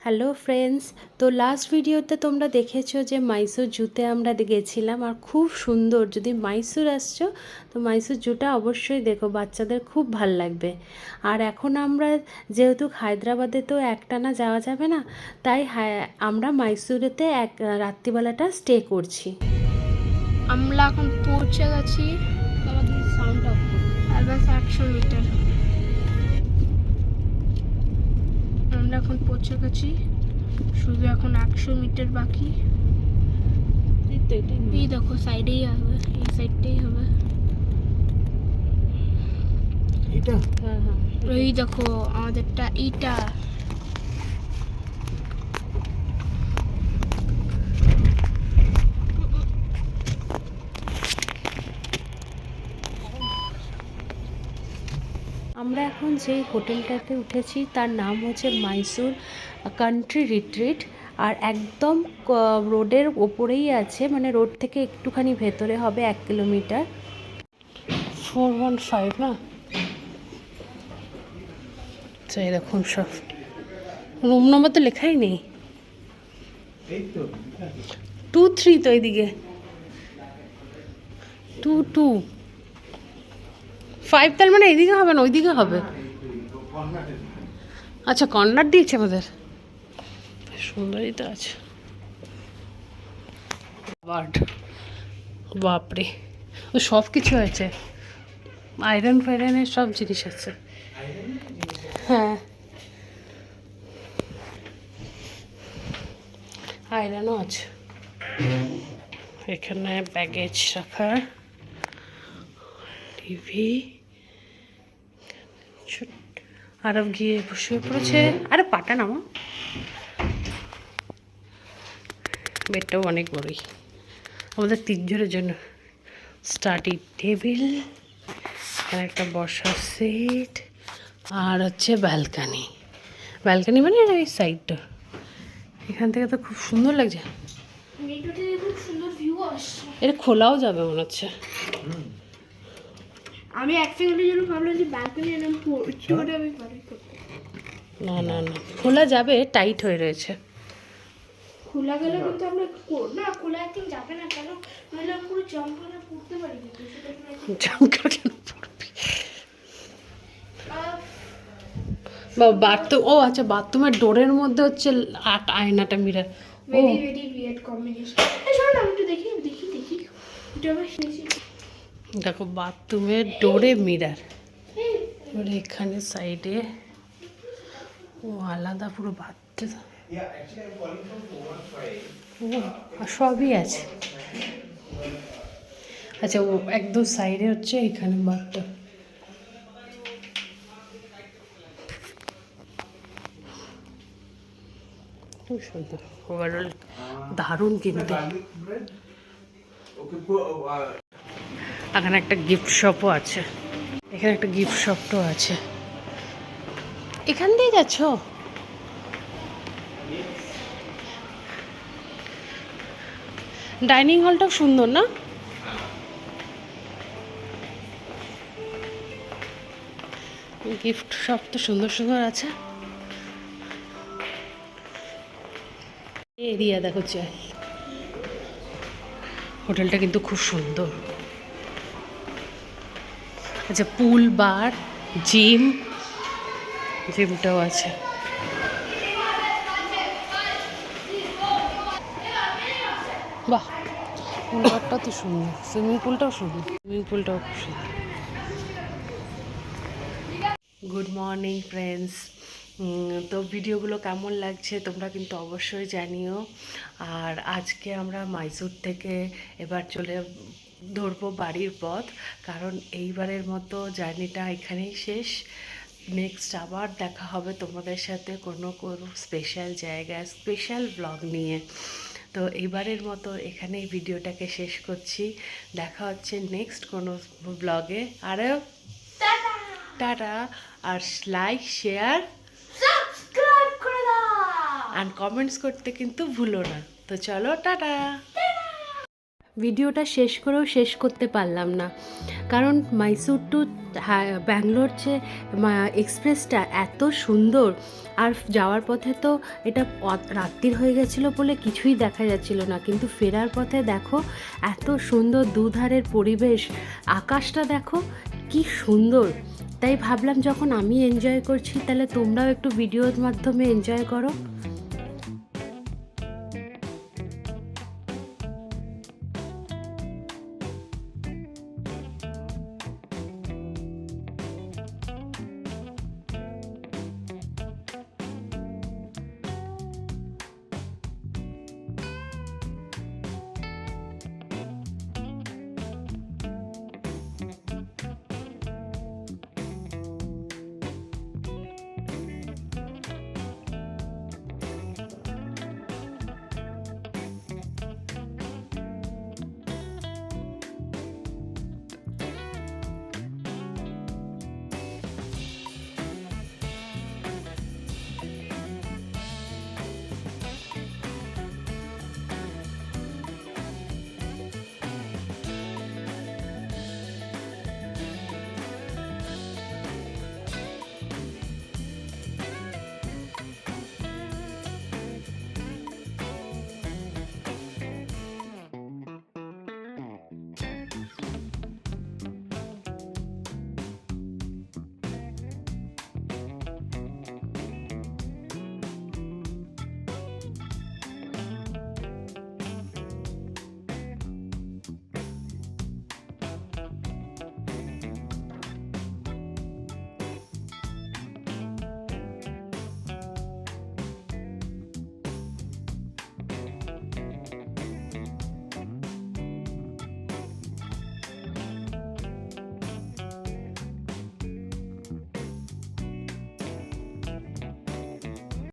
Hello friends, তো last ভিডিওতে তোমরা দেখেছো যে মাইসোর জুতে আমরা গেছিলাম আর খুব সুন্দর। যদি মাইসোর আসছো তো মাইসোর জুটা অবশ্যই দেখো, বাচ্চাদের খুব ভাল লাগবে। আর এখন আমরা যেহেতু হায়দ্রাবাদে তো একটানা যাওয়া যাবে না, তাই আমরা মাইসোরেতে রাত্রিবেলাটা স্টে করছি। আমরা এখন পৌঁছে গেছি। আমাদের সাউন্ড অফ আবার 100 মিটার আমরা এখন পৌঁছে গেছি। শুধু এখন 100 মিটার বাকি। এই দেখো সাইডেই হবে, এই সাইডটাই হবে। এটা হ্যাঁ হ্যাঁ, এই দেখো আমাদেরটা এইটা। আমরা এখন যেই হোটেলটাতে উঠেছি তার নাম হচ্ছে মাইসোর কান্ট্রি রিট্রিট। আর একদম রোডের ওপরেই আছে, মানে রোড থেকে একটুখানি ভেতরে হবে 1 কিলোমিটার। 415 না, আচ্ছা এরকম সব রুম নম্বর তো লেখাই নেই। 23 তো এইদিকে 22 তার মানে এইদিকে হবে না, ওইদিকে হবে। আচ্ছা কর্নার দিয়েছে আমাদের, সুন্দরই তো আছে। বাপরে, ও সব কিছু আছে, আয়রন ফায়রনের সব জিনিস আছে। হ্যাঁ, আয়রনও আছে এখানে, ব্যাগেজ রাখার, টিভি। আরব গিয়ে বসে পড়েছে। আরে পাটা নামা, বেডটাও অনেক বড়ই আমাদের 3 জনের জন্য। স্টাডি টেবিল, এখানে একটা বসার সিট, আর হচ্ছে ব্যালকানি। ব্যালকানি মানে এই সাইডটা, এখান থেকে তো খুব সুন্দর লাগছে। খুব সুন্দর ভিউ আসছে। এটা খোলাও যাবে মনে হচ্ছে। আমি এক সেকেন্ডের জন্য ভাবলাম যে ব্যালকনি এরকম একটু করে আমি পারি করতে। না না না, খোলা যাবে, টাইট হয়ে রয়েছে। খোলা গেলে কিন্তু আমরা না খোলা একদিন যাবে না, কেন নইলে আমি পুরো জাম্প করে পড়তে পারি কিন্তু সেটা জামকা কেন পড়বি? বাথরুম, ও আচ্ছা, বাথরুমের ডোরের মধ্যে হচ্ছে আয়নাটা, মিরার। ও ভেরি ভেরি উইয়ার্ড কম্বিনেশন। এই শোন না, আমি একটু দেখি দেখি দেখি এটা আবার শুনেছি। দেখো বাথরুমের ডোরে মিরার, এবারে এখানে সাইডে ও আলাদা পুরো বাথরুম। ও আর সবই আছে। আচ্ছা, ও একদম সাইডে হচ্ছে এখানে বাথরুম। খুব সুন্দর, ওভারঅল দারুণ কিন্তু। এখানে একটা গিফট শপও আছে, এখানে একটা গিফট শপও আছে। এখান দিয়ে যাচ্ছ? ডাইনিং হলটাও সুন্দর না? গিফট শপ তো সুন্দর সুন্দর আছে। এরিয়া দেখো, চাই হোটেলটা কিন্তু খুব সুন্দর। আচ্ছা, পুল, বার, জিমটাও আছে। বাহ, পুল বারটাও তো সুন্দর, সুইমিং পুলটাও সুন্দর, খুব সুন্দর। Good morning friends. তো ভিডিওগুলো কেমন লাগছে তোমরা কিন্তু অবশ্যই জানিও। আর আজকে আমরা মাইসোর থেকে এবার চলে ধরবো বাড়ির পথ, কারণ এইবারের মতো জার্নিটা এখানেই শেষ। নেক্সট আবার দেখা হবে তোমাদের সাথে কোনো কোনো স্পেশাল জায়গায় স্পেশাল ব্লগ নিয়ে। তো এইবারের মতো এখানেই ভিডিওটাকে শেষ করছি। দেখা হচ্ছে নেক্সট কোনো ব্লগে। আরে টাটা, আর লাইক, শেয়ার, সাবস্ক্রাইব করে দাও আর কমেন্টস করতে কিন্তু ভুলো না। তো চলো, টাটা। ভিডিওটা শেষ করেও শেষ করতে পারলাম না, কারণ মাইসুর টু ব্যাঙ্গালোর যে এক্সপ্রেসটা এত সুন্দর। আর যাওয়ার পথে তো এটা রাত্রির হয়ে গেছিলো বলে কিছুই দেখা যাচ্ছিল না, কিন্তু ফেরার পথে দেখো এত সুন্দর দুধারের পরিবেশ, আকাশটা দেখো কি সুন্দর। তাই ভাবলাম যখন আমি এনজয় করছি তাহলে তোমরাও একটু ভিডিওর মাধ্যমে এনজয় করো।